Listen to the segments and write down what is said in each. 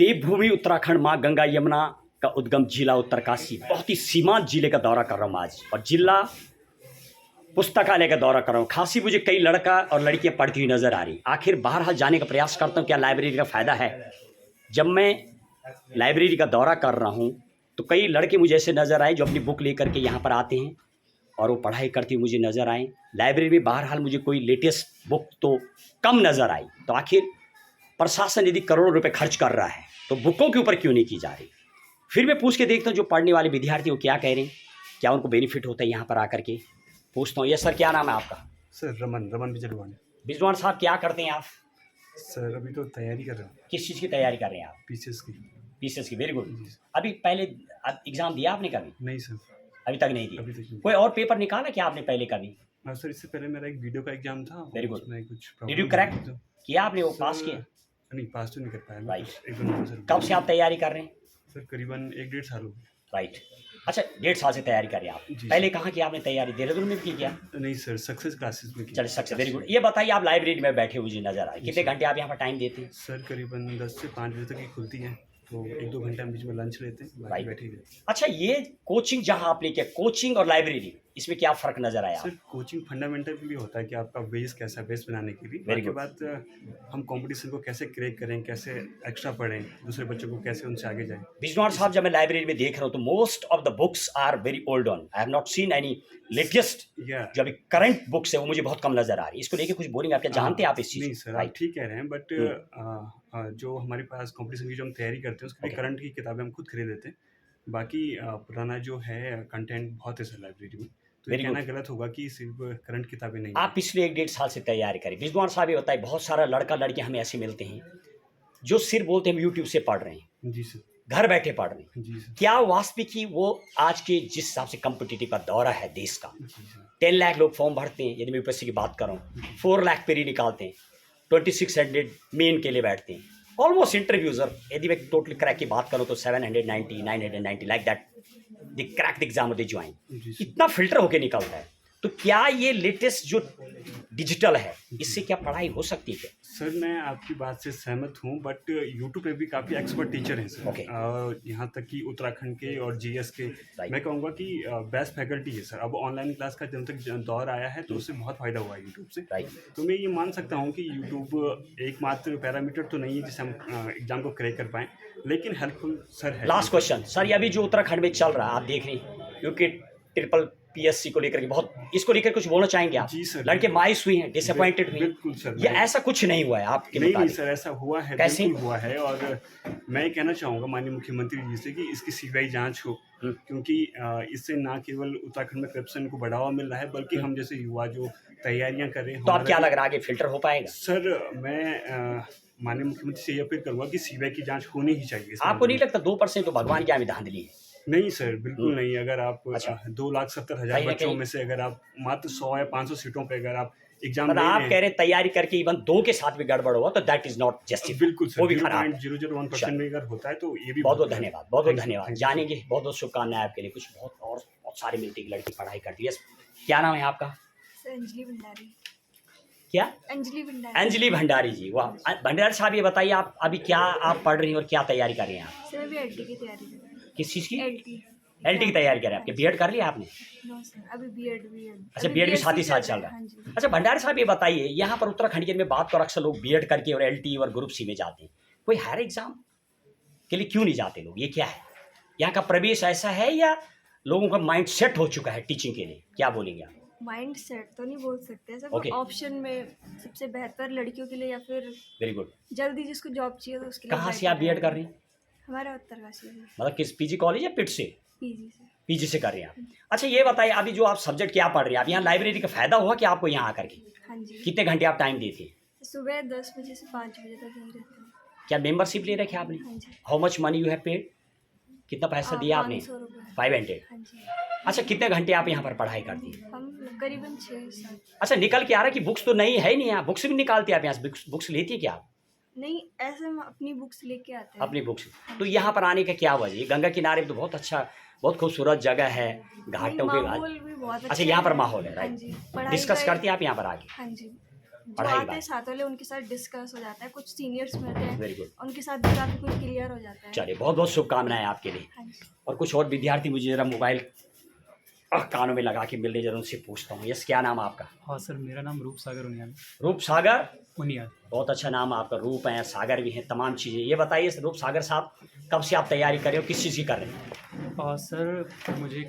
देवभूमि उत्तराखंड माँ गंगा यमुना का उद्गम जिला उत्तरकाशी, बहुत ही सीमांत जिले का दौरा कर रहा हूँ आज, और जिला पुस्तकालय का दौरा कर रहा हूँ। खासी मुझे कई लड़का और लड़कियाँ पढ़ती हुई नजर आ रही। आखिर बाहर जाने का प्रयास करता हूँ, क्या लाइब्रेरी का फ़ायदा है। जब मैं लाइब्रेरी का दौरा कर रहा हूँ तो कई लड़के मुझे ऐसे नज़र आए जो अपनी बुक लेकर के यहाँ पर आते हैं और वो पढ़ाई करती हुई मुझे नज़र आए। लाइब्रेरी में बहरहाल मुझे कोई लेटेस्ट बुक तो कम नज़र आई। तो आखिर प्रशासन यदि करोड़ों रुपए खर्च कर रहा है तो बुकों के ऊपर क्यों नहीं की जा रही। फिर मैं पूछ के देखता हूँ जो पढ़ने वाले विद्यार्थी वो क्या कह रहे हैं, क्या उनको बेनिफिट होता है यहाँ पर आकर के। पूछता हूँ, ये सर क्या नाम है आपका? सर रमन बिजलवान। बिजवान साहब क्या करते हैं आप? सर अभी तो तैयारी कर रहा हूँ। किस चीज़ की तैयारी कर रहे हैं आप? पीसीएस की। Very good. अभी पहले एग्जाम दिया आपने कभी? नहीं सर, अभी तक नहीं दिया। अभी तक नहीं। कोई और पेपर निकाला क्या आपने पहले कभी? सर इससे पहले मेरा एक वीडियो का एग्जाम था। Very good. उसमें कुछ डिड यू क्रैक किया आपने? वो पास किया? नहीं, पास तो नहीं कर पाया। राइट। एक दो नंबर सर। कब से आप तैयारी कर रहे हैं? सर करीबन 1-1.5 साल हो गए। राइट। अच्छा, 1.5 साल से तैयारी कर रहे हैं आप। जी। पहले कहाँ की आपने तैयारी? देहरादून में की क्या? नहीं सर, सक्सेस क्लासेस में की। चलिए, सक्सेस, वेरी गुड। ये बताइए, आप लाइब्रेरी में बैठे मुझे नजर आए, कितने घंटे आप यहाँ पर टाइम देते हैं? सर करीबन 10 से 5 बजे तक ही खुलती है, तो 1-2 घंटे हम बीच में लंच लेते हैं, बाकी बैठे ही रहते हैं। अच्छा, ये कोचिंग जहाँ आप लेके, कोचिंग और लाइब्रेरी, इसमें क्या फ़र्क नज़र आया? सर कोचिंग फंडामेंटल के लिए होता है कि आपका बेस कैसा है, बेस बनाने के लिए। Very उसके बाद हम कंपटीशन को कैसे क्रैक करें, कैसे एक्स्ट्रा पढ़ें, दूसरे बच्चों को कैसे उनसे आगे जाएं। बिजनौर साहब, जब मैं लाइब्रेरी में देख रहा हूँ तो most of the books are very old on. I have not seen any latest. जो अभी करंट बुक्स है वो मुझे बहुत कम नजर आ रही है। इसको लेके कुछ बोलेंगे आप? क्या जानते हैं आप इस चीज़? नहीं सर, आप ठीक कह रहे हैं, बट जो हमारे पास कंपटीशन की जो हम तैयारी करते हैं उसके लिए करंट की किताबें हम खुद खरीद लेते हैं। बाकी पुराना जो है कंटेंट बहुत है सर लाइब्रेरी में, तो ये कहना गलत होगा कि सिर्फ करंट किताबें नहीं। आप पिछले 1-1.5 साल से तैयारी करें। बिजनौर साहब ये बताइए, बहुत सारा लड़का लड़के हमें ऐसे मिलते हैं जो सिर्फ बोलते हैं हम यूट्यूब से पढ़ रहे हैं। जी सर। घर बैठे पढ़ रहे हैं। जी सर। क्या वास्तविक ही वो आज के जिस हिसाब से कम्पिटिटिव का दौरा है देश का, 10 लाख लोग फॉर्म भरते हैं, यदि मैं यूपीएससी की बात करूँ 4 लाख पेरी निकालते हैं, 2600 मेन के लिए बैठते हैं, ऑलमोस्ट इंटरव्यूजर यदि मैं टोटल क्रैक की बात करूँ तो 790 990 like that the crack the exam they join. इतना फिल्टर होके निकलता है। तो क्या ये लेटेस्ट जो डिजिटल है इससे क्या पढ़ाई हो सकती है? सर मैं आपकी बात से सहमत हूँ, बट यूट्यूब पे भी काफ़ी एक्सपर्ट टीचर हैं सर। यहाँ तक कि उत्तराखंड के और जीएस के मैं कहूँगा कि बेस्ट फैकल्टी है सर। अब ऑनलाइन क्लास का जब तक दौर आया है तो उससे बहुत फ़ायदा हुआ है यूट्यूब से। तो मैं ये मान सकता हूँ कि यूट्यूब एकमात्र पैरामीटर तो नहीं है जिससे हम एग्जाम को क्रैक कर पाएँ, लेकिन हेल्पफुल सर है। लास्ट क्वेश्चन सर, ये अभी जो उत्तराखंड में चल रहा है आप देख रहे हैं, क्योंकि ट्रिपल पीएससी को लेकर के बहुत, इसको लेकर कुछ बोलना चाहेंगे आप? जी सर। लड़के मायूस हुए हैं, डिसअपॉइंटेड हुए हैं। बिल्कुल सर। ये ऐसा कुछ नहीं हुआ है आपके नहीं मुताबिक? सर, ऐसा हुआ है। कैसे हुआ है, और मैं कहना चाहूँगा माननीय मुख्यमंत्री जी से कि इसकी सीबीआई जांच हो, क्योंकि इससे ना केवल उत्तराखंड में करप्शन को बढ़ावा मिल रहा है, बल्कि हम जैसे युवा जो तैयारियां कर रहे हैं। तो आप क्या लग रहा है आगे फिल्टर हो पाएगा? सर मैं माननीय मुख्यमंत्री से ये अपील करूँगा कि सीबीआई की जांच होनी ही चाहिए। आपको नहीं लगता 2% तो भगवान की धांधली है? नहीं सर, बिल्कुल नहीं। अगर आप 2,70,000 बच्चों में से अगर आप मात्र 100 या 500 सीटों पे अगर आप एग्जाम दे रहे हैं, आप कह रहे हैं तैयारी करके इवन 2 के साथ भी गड़बड़ हुआ तो दैट इज नॉट जस्टिस। बिल्कुल सर, वो भी खराब। 0.001% में अगर होता है तो ये भी बहुत बहुत धन्यवाद, बहुत बहुत धन्यवाद। जानेंगे, बहुत बहुत शुभकामनाएं आपके लिए। कुछ बहुत सारे मिलती लड़की पढ़ाई करती है। क्या नाम है आपका? अंजलि भंडारी। क्या? अंजलि भंडारी जी, वाह। भंडारी साहब ये बताइए, आप अभी क्या आप पढ़ रही हैं और क्या तैयारी कर रही हैं आप? सर मैं भी एलटी की तैयारी कर रही हूँ। किस चीज़ की? एलटी की तैयारी कर रहे हैं। आपके बीएड कर लिया आपने? नो सर, अभी बीएड। अच्छा, बीएड भी साथ ही साथ चल रहा है। अच्छा भंडारी साहब ये बताइए, यहाँ पर उत्तराखंड की में बात करो, अक्सर लोग बीएड करके और एलटी और ग्रुप सी में जाते हैं, कोई हायर एग्जाम के लिए क्यों नहीं जाते लोग? ये क्या है? यहाँ का प्रवेश ऐसा है या लोगों का माइंड सेट हो चुका है टीचिंग के लिए? क्या बोलेंगे आप? माइंड सेट तो नहीं बोल सकते सर, ऑप्शन में सबसे बेहतर लड़कियों के लिए, या फिर वेरी गुड, जल्दी जिसको जॉब चाहिए तो उसके लिए। कहाँ से आप बीएड कर रही हैं? हमारा उत्तरकाशी। मतलब किस पीजी कॉलेज या पिट से? पीजी से कर रही हैं आप। अच्छा ये बताइए, अभी जो आप सब्जेक्ट क्या पढ़ रही हैं आप, यहाँ लाइब्रेरी का फायदा हुआ कि आपको यहाँ आकर के? हाँ जी। कितने घंटे आप टाइम देते हैं? सुबह 10 बजे से 5 बजे तक यही रहते हैं। क्या मेंबरशिप ले रखी आपने? हाँ जी। How much money you have paid? कितना पैसा दिया आपने? 500। हाँ जी। अच्छा, कितने घंटे आप यहाँ पर पढ़ाई करती हैं? हम करीबन 6-7। अच्छा, निकल के आ रहा है कि बुक्स तो नहीं है नहीं यहाँ, बुक्स भी निकालते हैं आप यहाँ से? बुक्स लेती है क्या आप? नहीं, ऐसे हम अपनी बुक्स लेके आते हैं। अपनी बुक्स। तो यहाँ पर आने का क्या वजह? गंगा किनारे तो बहुत अच्छा, बहुत खूबसूरत जगह है, घाटों के घाट। अच्छा, यहाँ पर माहौल है, राइट। डिस्कस करती हैं आप यहाँ पर आके? हाँ जी। जो पढ़ाई आते हैं बात। साथ वाले उनके साथ डिस्कस हो जाता है, कुछ सीनियर्स मिलते हैं वेरी गुड। उनके साथ भी काफ़ी कुछ क्लियर हो जाता है। चलिए, बहुत बहुत शुभकामनाएं आपके लिए। हाँ जी। और कुछ और विद्यार्थी मुझे ज़रा मोबाइल कानों में लगा के मिलने जरा उनसे पूछता हूँ। यस, क्या नाम है आपका? हाँ सर, मेरा नाम रूप सागर उनियाल। रूप सागर, उनियाल। बहुत अच्छा नाम है आपका। रूप है, सागर भी है, तमाम चीज़ें। ये बताइए रूप सागर साहब, कब से आप तैयारी कर रहे हो, किस चीज़ की कर रहे हैं? और सर मुझे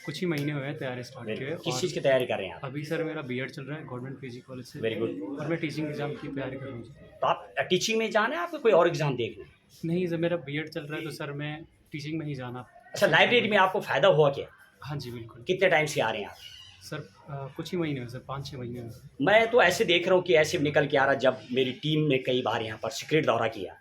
कुछ ही महीने हुए हैं तैयारी स्टार्ट वेरी किए गुड। किस और चीज़ की तैयारी कर रहे हैं आप? अभी सर मेरा बीएड चल रहा है गवर्नमेंट पीजी कॉलेज से। Very good. और मैं टीचिंग एग्जाम की तैयारी कर रहा हूँ। तो आप टीचिंग में जाना है, आपको कोई और एग्ज़ाम देखना है? नहीं सर, मेरा बीएड चल रहा है तो सर मैं टीचिंग में ही जाना। अच्छा, लाइब्रेरी में आपको फ़ायदा हुआ क्या? हाँ जी बिल्कुल। कितने टाइम से आ रहे हैं आप? सर कुछ ही महीने हुए सर, 5-6 महीने हुए। मैं तो ऐसे देख रहा हूँ कि ऐसे निकल के आ रहा, जब मेरी टीम ने कई बार यहाँ पर सीक्रेट दौरा किया,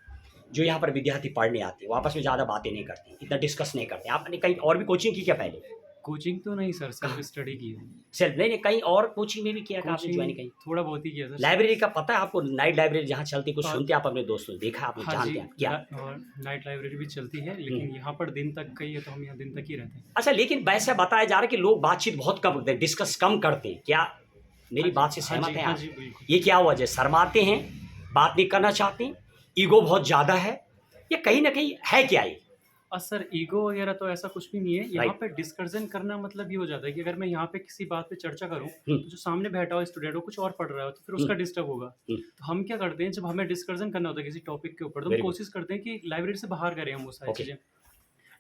जो यहाँ पर विद्यार्थी पढ़ने आते हैं वो आपस में ज़्यादा बातें नहीं करते, इतना डिस्कस नहीं करते। आपने कहीं और भी कोचिंग की क्या पहले? कोचिंग तो नहीं सर, सेल्फ स्टडी की है। सेल्फ नहीं, कहीं और कोचिंग में भी किया क्या आपने? ज्वाइन कहीं? थोड़ा बहुत ही किया सर। लाइब्रेरी का पता है आपको? नाइट लाइब्रेरी जहाँ चलती, कुछ हाँ। सुनते आप अपने दोस्तों से, देखा आपने, हाँ जानते जी, हैं क्या? और नाइट लाइब्रेरी भी चलती है, लेकिन यहाँ पर दिन तक का ही है तो हम यहाँ दिन तक ही रहते हैं। अच्छा, लेकिन वैसा बताया जा रहा है कि लोग बातचीत बहुत कम करते हैं, डिस्कस कम करते हैं, क्या मेरी बात से सहमत हैं हाँ आप? जी बिल्कुल। ये क्या वजह? शर्माते हैं, बात नहीं करना चाहते हैं, ईगो बहुत ज़्यादा है, ये कहीं ना कहीं है क्या ये? सर ईगो वगैरह तो ऐसा कुछ भी नहीं है। यहाँ पे डिस्कशन करना मतलब ये हो जाता है कि अगर मैं यहाँ पे किसी बात पे चर्चा करूँ तो जो सामने बैठा हुआ स्टूडेंट हो कुछ और पढ़ रहा हो तो फिर उसका डिस्टर्ब होगा। तो हम क्या करते हैं, जब हमें डिस्कशन करना होता है किसी टॉपिक के ऊपर तो हम कोशिश करते हैं कि लाइब्रेरी से बाहर करें हम वो सारी चीज़ें।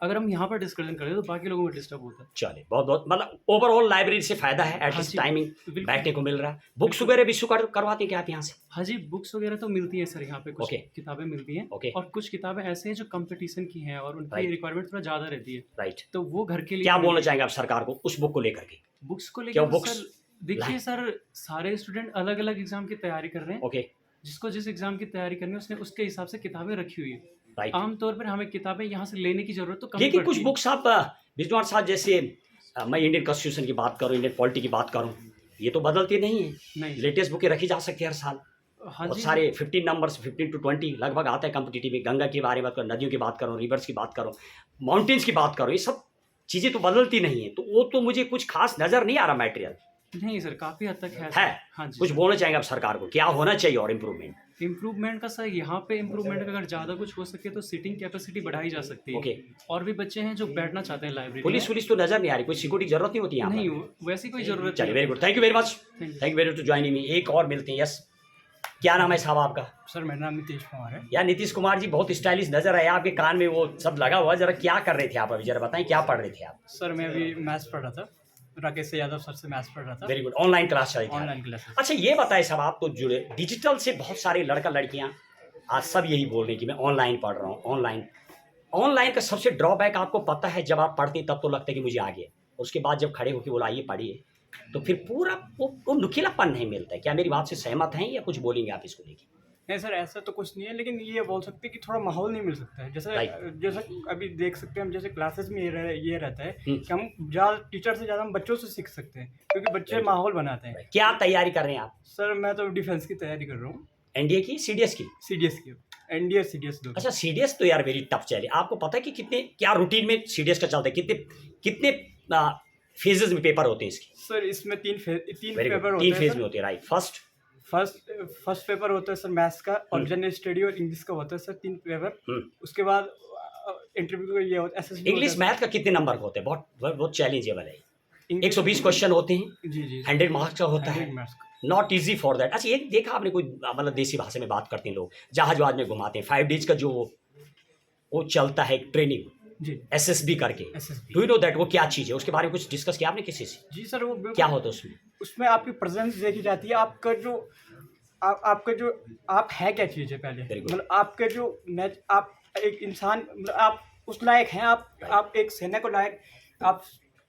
अगर हम यहाँ पर डिस्कशन करें तो बाकी लोगों को डिस्टर्ब होता है। चलिए, बहुत बहुत मतलब ओवरऑल लाइब्रेरी से फायदा है, एटलीस्ट टाइमिंग बैठने को मिल रहा है। बुक्स वगैरह भी इशू करवाते हैं क्या आप यहाँ से? हाँ जी, बुक्स वगैरह तो मिलती हैं सर यहाँ पे, कुछ किताबें मिलती हैं। Okay. और कुछ किताबें ऐसे हैं जो कंपटीशन की हैं और उनकी रिक्वायरमेंट थोड़ा ज़्यादा रहती है। राइट। तो वो घर के लिए क्या बोलना चाहेंगे आप सरकार को उस बुक को लेकर के? बुक्स को क्या लेकर books सर देखिए सर, सारे स्टूडेंट अलग अलग एग्जाम की तैयारी कर रहे हैं। ओके, जिसको जिस एग्जाम की तैयारी करनी है उसने उसके हिसाब से किताबें रखी हुई है। राइट। आमतौर पर हमें किताबें यहाँ से लेने की जरूरत तो कम लेकिन पड़ती कुछ है। बुक्स आप बिजनौर साहब जैसे, मैं इंडियन कॉन्स्टिट्यूशन की बात करूँ, इंडियन पॉलिटी की बात करूँ, ये तो बदलती नहीं है। नहीं। लेटेस्ट बुकें रखी जा सकती है हर साल। हाँ बहुत जी, सारे 15 नंबर्स, 15 to 20 लगभग आता है कॉम्पिटिटिव में। गंगा के बारे में बात करो, नदियों की बात करो, रिवर्स की बात करो, माउंटेन्स की बात करो, ये सब चीज़ें तो बदलती नहीं है। तो वो तो मुझे कुछ खास नज़र नहीं आ रहा मटेरियल नहीं सर, काफी हद तक है। है। हाँ जी, कुछ बोलना चाहेंगे आप सरकार को, क्या होना चाहिए और इम्प्रूवमेंट? इम्प्रूवमेंट का सर यहाँ पे इम्प्रूवमेंट अगर ज़्यादा कुछ हो सके तो सीटिंग कैपेसिटी बढ़ाई जा सकती है। ओके। और भी बच्चे हैं जो बैठना चाहते हैं लाइब्रेरी पुलिस तो नजर नहीं आ रही, कोई सिक्योरिटी की जरूरत नहीं होती यहाँ नहीं, पर? वैसी कोई जरूरत चलिए, very good, thank you very much, thank you very much to joining me. एक और मिलते हैं। यस, क्या नाम है साहब आपका? सर मेरा नाम नीतीश कुमार है। यार नीतीश कुमार जी, बहुत स्टाइलिश नजर आया, आपके कान में वो सब लगा हुआ। जरा क्या कर रहे थे आप अभी, जरा बताएं क्या पढ़ रहे थे आप? सर मैं अभी मैथ्स पढ़ रहा था, राकेश यादव सर से मैथ्स पढ़ रहा था। Very good. ऑनलाइन क्लास चल रही थी? Online classes. अच्छा, ये बताएं साहब, आप तो जुड़े डिजिटल से, बहुत सारे लड़का लड़कियां आज सब यही बोल रहे हैं कि मैं ऑनलाइन पढ़ रहा हूँ। ऑनलाइन का सबसे ड्रॉबैक आपको पता है, जब आप पढ़ते तब तो लगता है कि मुझे आ गया, उसके बाद जब खड़े होकर बोला आइए पढ़िए, तो फिर पूरा वो नुकीलापन नहीं मिलता है। क्या मेरी बात से सहमत हैं या कुछ बोलेंगे आप इसको लेकर? नहीं सर, ऐसा तो कुछ नहीं है, लेकिन ये बोल सकते हैं कि थोड़ा माहौल नहीं मिल सकता है। जैसे अभी देख सकते हैं हम, जैसे क्लासेस में ये रहता है कि हम ज़्यादा टीचर से ज़्यादा हम बच्चों से सीख सकते हैं, क्योंकि बच्चे माहौल बनाते हैं। क्या तैयारी कर रहे हैं आप? सर मैं तो डिफेंस की तैयारी कर रहा हूँ। एनडीए की, सीडीएस की? सीडीएस की, एनडीए सीडीएस दो। अच्छा, सीडीएस तो यार वेरी टफ चले। आपको पता है कि कितने, क्या रूटीन में सीडीएस का चलता है, कितने फेजेस में पेपर होते हैं इसके? सर इसमें तीन पेपर होते हैं। 3 फेज में होते हैं, राइट। फर्स्ट पेपर होता है सर मैथ्स का, और जनरल स्टडी और इंग्लिश का होता है सर 3 पेपर। उसके बाद इंटरव्यू का ये होता है। इंग्लिश मैथ का कितने नंबर का होते हैं? बहुत चैलेंजेबल है। 120 क्वेश्चन होते हैं, जी जी, 100 मार्क्स का होता है, 100 मार्क्स का। Not easy for that. अच्छा, ये देखा आपने कोई, मतलब देसी भाषा में बात करते हैं लोग, जहाज में घुमाते हैं, 5 डेज का जो वो चलता है ट्रेनिंग, जी SSB करके। SSB। Do you know that वो क्या चीज़ है? उसके बारे में कुछ डिस्कस किया आपने किसी से? जी सर, वो क्या होता है उसमें? उसमें आपकी प्रेजेंस देखी जाती है, आपका जो आप है क्या चीज़ है पहले, मतलब आपके जो आप एक इंसान, मतलब आप उस लायक हैं, आप एक सेना को लायक, आप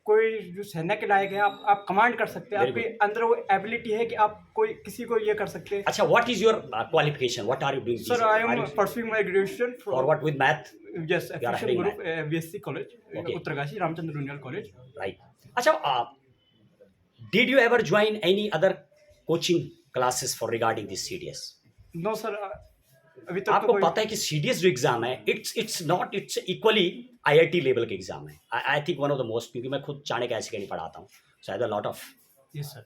कोई जो सेना के लायक है, आप कमांड कर सकते हैं, आपके अंदर वो एबिलिटी है कि आप कोई किसी को ये कर सकते हैं। अच्छा, what is your qualification, what are you doing? Sir I am pursuing my graduation और what with math? Yes, efficient group BSc college, Okay. Uttarkashi Ramchandra junior college. Right. अच्छा, did you ever join any other coaching classes for regarding this CDS? No sir, अभी तक आपको तो पता है कि CDS जो एग्जाम है, इट्स इक्वली आईआईटी लेवल के एग्जाम है। I think one of the most, क्योंकि मैं खुद चाणक्य ऐसे नहीं पढ़ाता हूँ, so I have a lot of yes sir,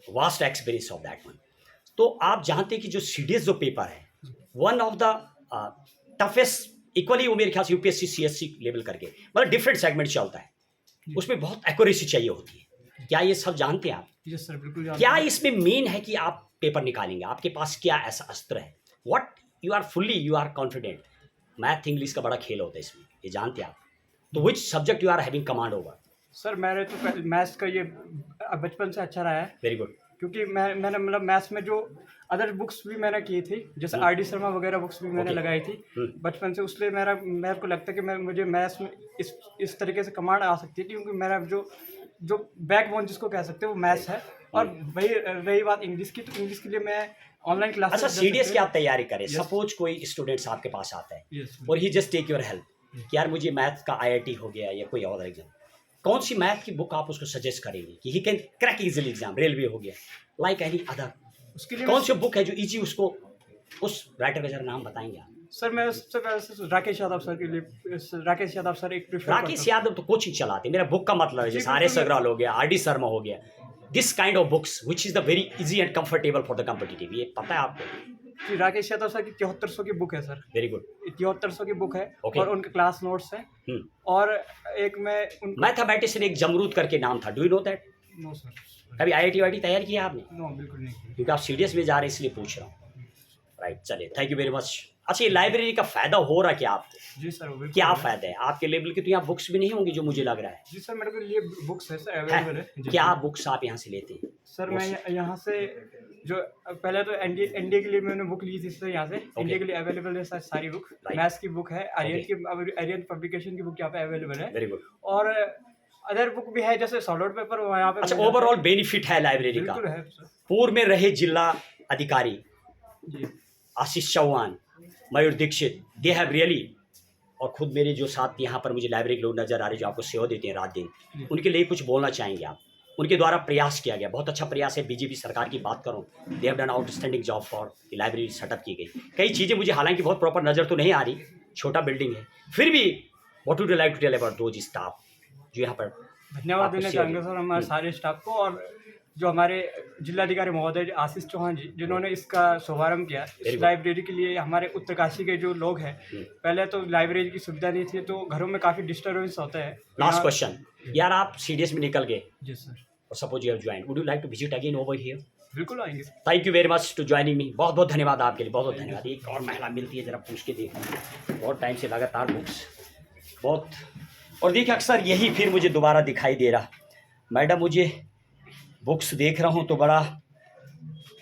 vast experience of that one. तो आप जानते हैं कि जो सीडीएस जो पेपर है, one of the toughest, equally वो मेरे ख्याल से यूपीएससी सीएससी लेवल करके मतलब डिफरेंट सेगमेंट चलता है, उसमें बहुत एक्यूरेसी चाहिए होती है। क्या ये सब जानते हैं आप? यस सर, बिल्कुल जानते क्या हैं। इसमें मेन है कि आप पेपर निकालेंगे, आपके पास क्या ऐसा अस्त्र है? What you are fully you are confident? Math English का बड़ा खेल होता है इसमें, ये जानते हैं आप? तो which subject you are having command over? Sir मैंने तो मैथ्स का ये बचपन से अच्छा रहा है, वेरी गुड। क्योंकि मैंने मतलब मैथ्स में जो अदर बुक्स भी मैंने की थी, जैसे आर.डी. शर्मा वगैरह बुक्स भी मैंने Okay. लगाई थी बचपन से, उसलिए मेरे को लगता है कि मुझे मैथ्स में इस तरीके से कमांड आ सकती है, क्योंकि मेरा जो बैकबोन जिसको कह सकते हैं वो मैथ्स है। और वही रही बात इंग्लिश की, तो इंग्लिश के लिए मैं ऑनलाइन क्लास। अच्छा, सीडीएस की आप तैयारी करें, सपोज कोई स्टूडेंट्स आपके पास आता है और ही जस्ट टेक योर हेल्प कि यार मुझे मैथ का आईआईटी हो गया या कोई और एग्जाम, कौन सी मैथ की बुक आप उसको सजेस्ट करेंगे कि he can crack easily exam? Railway हो गया, लाइक एनी अदर, उसके लिए कौन सी बुक है जो इजी उसको, उस राइटर का जरा नाम बताएंगे आप? सर मैं सबसे पहले राकेश यादव सर के लिए, राकेश यादव सर एक प्रेफर राकेश यादव तो कोचिंग चलाते हैं, मेरा बुक का मतलब है जैसे आर एस अग्रवाल हो गया, आर डी शर्मा हो गया, this kind of books which is the very easy and comfortable for the competitive, ये पता है आपको? कि राकेश यादव सर की 7300 की बुक है सर, वेरी गुड। 7300 की बुक है। Okay. और उनके क्लास नोट्स हैं। और एक मैं मैथमेटिशियन एक जमरूद करके नाम था, do you know that? No sir, कभी आईआईटी वाईटी तैयार किया आपने? नो बिल्कुल नहीं। क्योंकि आप सीडीएस में जा रहे हैं इसलिए पूछ रहा हूँ। राइट, चलिए, थैंक यू वेरी मच। अच्छा, ये लाइब्रेरी का फायदा हो रहा है क्या आपको? जी सर, वो बिल्कुल क्या है। फायदा है? आपके लेवल की तो यहाँ बुक्स भी नहीं होंगी जो मुझे लग रहा है। जी सर, मेरे को ये बुक्स है सर, अवेलेबल है जी। क्या बुक्स आप यहाँ से लेते हैं? सर मैं यहाँ से जो पहले तो एनडीए के लिए मैंने बुक ली थी सर, यहाँ से इंडिया के लिए अवेलेबल है सर सारी बुक। मैथ्स की बुक है, आर्यन पब्लिकेशन की बुक यहाँ पे अवेलेबल है। Very good. और अदर बुक भी है जैसे सॉलिड पेपर यहाँ पे। अच्छा, ओवरऑल बेनिफिट है लाइब्रेरी का? बिल्कुल है सर। पूर्व में रहे जिला अधिकारी जी आशीष चौहान, मयूर दीक्षित, दे हैव रियली, और खुद मेरे जो साथ यहाँ पर मुझे लाइब्रेरी के लोग नजर आ रहे हैं जो आपको सेवा देते हैं रात दिन, उनके लिए कुछ बोलना चाहेंगे आप? उनके द्वारा प्रयास किया गया, बहुत अच्छा प्रयास है। बीजेपी सरकार की बात करूँ, they have done outstanding job for library setup की गई। कई चीज़ें मुझे हालांकि बहुत प्रॉपर नज़र तो नहीं आ रही, छोटा बिल्डिंग है, फिर भी what would you like to tell about those staff जो यहाँ पर? धन्यवाद देना चाहूँगा सर हमारे सारे स्टाफ को, और जो हमारे जिलाधिकारी महोदय आशीष चौहान जी, जिन्होंने इसका शुभारंभ किया इस लाइब्रेरी के लिए। हमारे उत्तरकाशी के जो लोग हैं, पहले तो लाइब्रेरी की सुविधा नहीं थी, तो घरों में काफ़ी डिस्टर्बेंस होता है। लास्ट क्वेश्चन, यार आप सीडीएस में निकल गए जी सर, और suppose you have joined, would you like to visit again over here? बिल्कुल आएंगे sir. Thank you very much to joining me. बहुत बहुत धन्यवाद आपके लिए, बहुत बहुत धन्यवाद। एक और महिला मिलती है, जरा पूछ के देखूँ, बहुत टाइम से लगातार बुक्स बहुत, और देखिए अक्सर यही फिर मुझे दोबारा दिखाई दे रहा। मैडम, मुझे बुक्स देख रहा हूँ तो बड़ा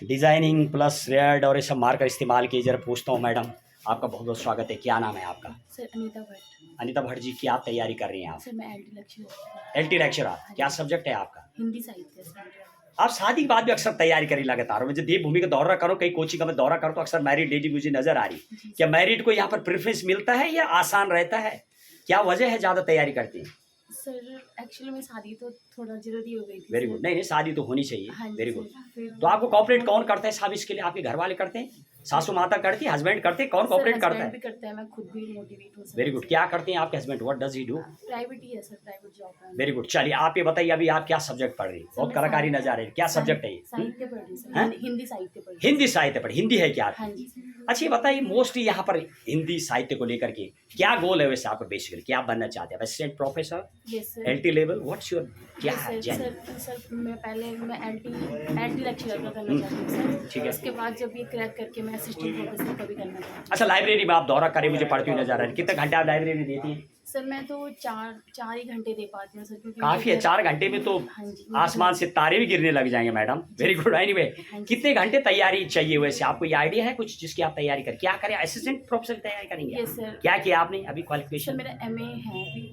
डिज़ाइनिंग प्लस रेड और ये सब मार्कर इस्तेमाल किए। जरा पूछता हूँ मैडम, आपका बहुत बहुत स्वागत है, क्या नाम है आपका? सर अनीता भट्ट। अनीता भट्ट जी, क्या तैयारी कर रही हैं आप? सर मैं एलटी लेक्चरर। एलटी लेक्चरर, क्या सब्जेक्ट है आपका? हिंदी साहित्य सर। आप शादी के बाद भी अक्सर तैयारी करी लगातार, मुझे देवभूमि का दौरा करो, कई कोचिंग का मैं दौरा करो तो अक्सर मैरिड लेडी मुझे नजर आ रही। क्या मैरिड को यहाँ पर प्रेफरेंस मिलता है या आसान रहता है? क्या वजह है ज़्यादा तैयारी करती हैं? सर एक्चुअली में शादी तो थोड़ा जरूरी हो गई थी। Very good. नहीं नहीं, शादी तो होनी चाहिए। हाँ जी वेरी सर, गुड। फिर तो आपको कॉपरेट कौन करता है साहब इसके लिए? आपके घर वाले करते हैं, सासू माता करती है, हस्बैंड करते हैं, कौन सर कॉपरेट करता हस्बैंड है? भी करते हैं, मैं खुद भी मोटिवेट हूँ सर। Very good. क्या करते हैं आपके husband? What does he do? Private ही है सर, प्राइवेट जॉब है। Very good. चलिए आप ये बताइए, अभी आप क्या सब्जेक्ट पढ़ रही हैं? बहुत कलाकारी नजर आ रही है। क्या सब्जेक्ट है ये? साहित्य पढ़ रही सर, हैं? हिंदी साहित्य पढ़ रही। हिंदी साहित्य पढ़, हिंदी है क्या आपकी? हाँ जी सर। अच्छा ये बताइए, मोस्टली यहाँ पर हिंदी साहित्य को लेकर के क्या गोल है वैसे आपका? बेसिकली क्या बनना चाहते हैं? Assistant professor, yes sir. LT level, what's your क्या है? सर सर मैं पहले एलटी लेक्चरर का करना चाहती हूँ सर। ठीक है। उसके बाद जब ये क्रैक करके मैं असिस्टेंट प्रोफेसर का भी करना चाहती हूँ। अच्छा, लाइब्रेरी में आप दौरा करें, मुझे पढ़ती हुई नजर आ रही है। कितने घंटे आप लाइब्रेरी देती हैं? सर मैं तो चार ही घंटे दे पाती हूँ सर, क्योंकि काफी है, 4 घंटे में तो हाँ जी, आसमान से तारे भी गिरने लग जाएंगे मैडम। Very good. एनीवे, कितने घंटे तैयारी चाहिए वैसे? आपको ये आइडिया है कुछ जिसकी आप तैयारी करें? क्या करें? असिस्टेंट प्रोफेसर की तैयारी करेंगे? Yes sir. क्या किया आपने अभी? Sir qualification? मेरा एमए है अभी।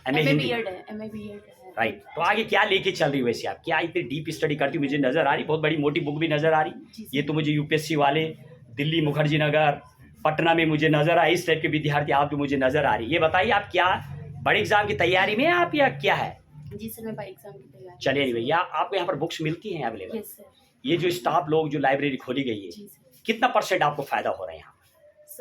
एमए हिंदी। बीएड है, एमए बीएड है। राइट। तो आगे क्या लेके चल रही वैसे आप? क्या इतनी डीप स्टडी करती हुई मुझे नजर आ रही? बहुत बड़ी मोटी बुक भी नजर आ रही। ये तो मुझे यूपीएससी वाले, दिल्ली मुखर्जी नगर, पटना में मुझे नजर आए, इस टाइप के विद्यार्थी आप भी मुझे नजर आ रही। ये बताइए, आप क्या बड़े एग्जाम की तैयारी में आप या क्या है? जी सर, मैं बाई एग्जाम की तैयारी। चलिए नहीं भैया, आपको यहाँ पर बुक्स मिलती हैं अवेलेबल? Yes sir. ये जो स्टाफ लोग जो लाइब्रेरी खोली गई है, जी सर। कितना % आपको फायदा हो रहा है यहाँ?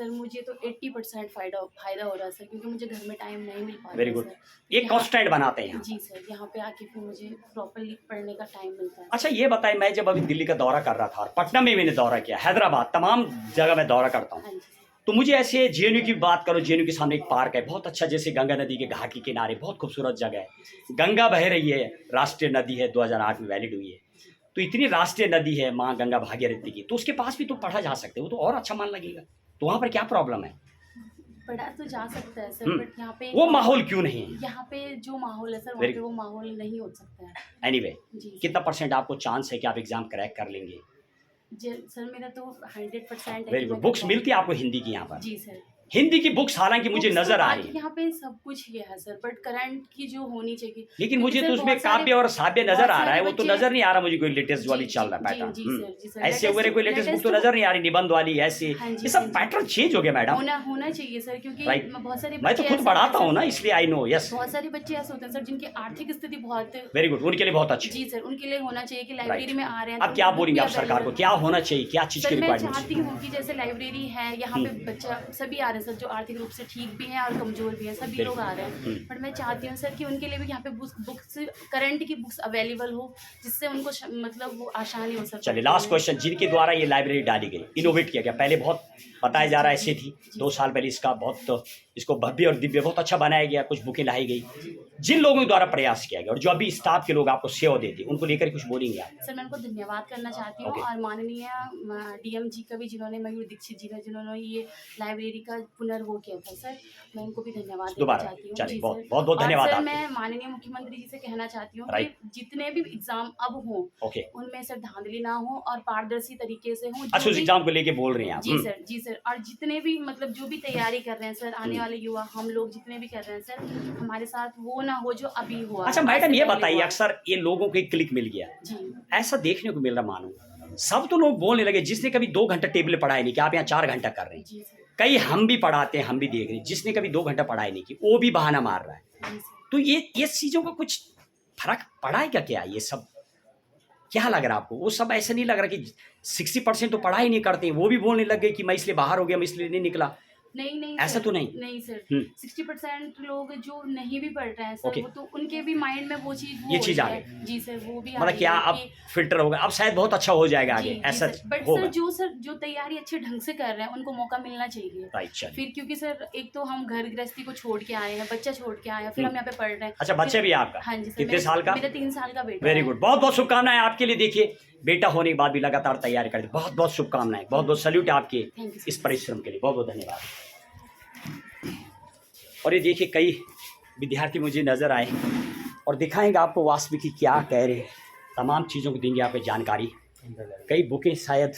सर मुझे तो 80% फायदा हो रहा है सर, क्योंकि मुझे घर में टाइम नहीं मिल पा रहा वेरी है गुड। सर। एक कॉन्स्टेंट बनाते हैं यहाँ। जी सर, यहाँ पे आके फिर मुझे प्रॉपरली पढ़ने का टाइम मिलता है। अच्छा ये बताइए, मैं जब अभी दिल्ली का दौरा कर रहा था और पटना में मैंने दौरा किया, हैदराबाद, तमाम जगह मैं दौरा करता हूँ, हाँ जी सर। तो मुझे ऐसे जेएनयू की बात करो, जेएनयू के सामने एक पार्क है बहुत अच्छा, जैसे गंगा नदी के घाट के किनारे, बहुत खूबसूरत जगह है, गंगा बह रही है, राष्ट्रीय नदी है, 2008 में वैलिड हुई है, तो इतनी राष्ट्रीय नदी है माँ गंगा भागीरथी की, तो उसके पास भी तो पढ़ा जा सकते हो, तो और अच्छा मान लगेगा। तो वहाँ पर क्या प्रॉब्लम है? पढ़ा तो जा सकता है सर, बट यहाँ पे वो माहौल क्यों नहीं है? यहाँ पे जो माहौल है सर, वहाँ Very पे वो माहौल नहीं हो सकता है। एनीवे जी कितना परसेंट आपको चांस है कि आप एग्जाम क्रैक कर लेंगे? सर मेरा तो 100% है वेरी कि गुड। मैं बुक्स कर मिलती है आपको हिंदी की यहाँ पर? जी सर। हिंदी की बुक्स हालांकि मुझे बुक्स नजर तो आ रही है, यहाँ पे सब कुछ ही है सर, बट करंट की जो होनी चाहिए, लेकिन मुझे क्योंकि तो सर उसमें बहुत सारे- काव्य और साव्य नजर बहुत आ रहा सारे है, वो तो बच्चे- नजर नहीं आ रहा मुझे कोई लेटेस्ट जो अभी जी, चल रहा है जी, जी पैटर्न। सर, जी सर। ऐसे Latest- वगैरह कोई लेटेस्ट बुक तो नजर नहीं आ रही, निबंध वाली ऐसे, हाँ जी, ये सब हाँ जी। पैटर्न चेंज हो गया मैडम। होना चाहिए सर, क्योंकि Right. बहुत सारे मैं तो बच्चे खुद ऐसे पढ़ाता होते हूँ ना, हैं, इसलिए आई नो। यस, बहुत सारे बच्चे ऐसे होते हैं सर जिनकी आर्थिक स्थिति बहुत वेरी गुड, उनके लिए बहुत अच्छी। जी सर, उनके लिए होना चाहिए कि लाइब्रेरी में आ रहे हैं अब तो क्या उनको बोलेंगे भी आप सरकार को, available- क्या होना चाहिए, क्या चीज की सर मैं रिक्वायरमेंट? चाहती हूँ कि जैसे लाइब्रेरी है यहाँ पे बच्चा सभी आ रहे हैं सर, जो आर्थिक रूप से ठीक भी हैं और कमजोर भी हैं, सभी लोग आ रहे हैं, बट मैं चाहती हूँ सर कि उनके लिए भी यहाँ पे बुक्स करंट की बुक्स अवेलेबल हो, जिससे उनको मतलब वो आसानी हो सके। चलिए लास्ट क्वेश्चन, जिनके द्वारा ये लाइब्रेरी डाली गई, इनोवेट किया गया, पहले बहुत बताया जा रहा है ऐसी थी, 2 साल पहले इसका बहुत, इसको भव्य और दिव्य बहुत अच्छा बनाया गया, कुछ बुकें लाई गई, जिन लोगों के द्वारा प्रयास किया गया और जो अभी स्टाफ के लोग आपको सेवा देते, उनको लेकर कुछ बोलेंगे आप? सर मैं उनको धन्यवाद करना चाहती हूँ, Okay. और माननीय डीएम जी का भी, जिन्होंने मयूर दीक्षित जी ने जिन्होंने ये लाइब्रेरी का पुनर्वो किया था सर, मैं उनको भी धन्यवाद देना दोबारा चाहती हूँ। चलिए, जी बहुत सर। बहुत बहुत और धन्यवाद सर आपको। मैं माननीय मुख्यमंत्री जी से कहना चाहती हूँ Right. कि जितने भी एग्जाम अब हों ओके, उनमें सर धांधली ना हो और पारदर्शी तरीके से हों। अच्छा उस एग्जाम को लेके बोल रहे हैं आप? जी सर, जी सर। और जितने भी मतलब जो भी तैयारी कर रहे हैं सर, आने वाले युवा हम लोग जितने भी कर रहे हैं सर, हमारे साथ वो ना हो जो अभी हुआ। अच्छा आज मैडम से ये पहले बताइए, हुआ। अक्सर ये लोगों को एक क्लिक मिल गया, जी ऐसा देखने को मिल रहा, मानो सब तो लोग बोलने लगे, जिसने कभी 2 घंटा टेबल पे पढ़ाई नहीं किया, आप यहाँ 4 घंटा कर रहे हैं, जी सर, कई हम भी पढ़ाते हैं, हम भी देख रहे हैं, जिसने कभी 2 घंटा पढ़ाई नहीं की वो भी बहाना मार रहा है। जी सर। तो ये चीज़ों का कुछ फर्क पड़ा है क्या? ये सब क्या लग रहा है आपको? वो सब ऐसा नहीं लग रहा कि 60% तो पढ़ाई नहीं करते हैं, वो भी बोलने लग गए कि मैं इसलिए बाहर हो गया, मैं इसलिए नहीं निकला? नहीं ऐसा सर, तो नहीं? नहीं सर, हम्म। 60% लोग जो नहीं भी पढ़ रहे हैं सर, Okay. वो तो उनके भी माइंड में वो चीज ये हो चीज़ आ रही है। गई। जी सर, वो भी आ मतलब रही क्या है अब कि- फिल्टर होगा, अब शायद बहुत अच्छा हो जाएगा जी, आगे, जी ऐसा सर। बट होगा? सर जो तैयारी अच्छे ढंग से कर रहे हैं उनको मौका मिलना चाहिए। राइट, चलिए। फिर क्योंकि सर एक तो हम घर गृहस्थी को छोड़ के आए हैं, बच्चा छोड़ के आए हैं, फिर हम यहाँ पे पढ़ रहे हैं। अच्छा बच्चे फिर- भी आपका? हाँ जी सर। कितने साल का? मेरा 3 साल का बेटा वेरी है। गुड, बहुत बहुत शुभकामनाएं आपके लिए। देखिए बेटा होने के बाद भी लगातार तैयारी करते, बहुत बहुत शुभकामनाएं, बहुत बहुत सल्यूट आपके Thank you, इस परिश्रम के लिए, बहुत बहुत धन्यवाद। और ये देखिए कई विद्यार्थी मुझे नज़र आए और दिखाएंगे आपको वास्तविक क्या कह रहे हैं, तमाम चीज़ों को देंगे आपको जानकारी। कई बुकें शायद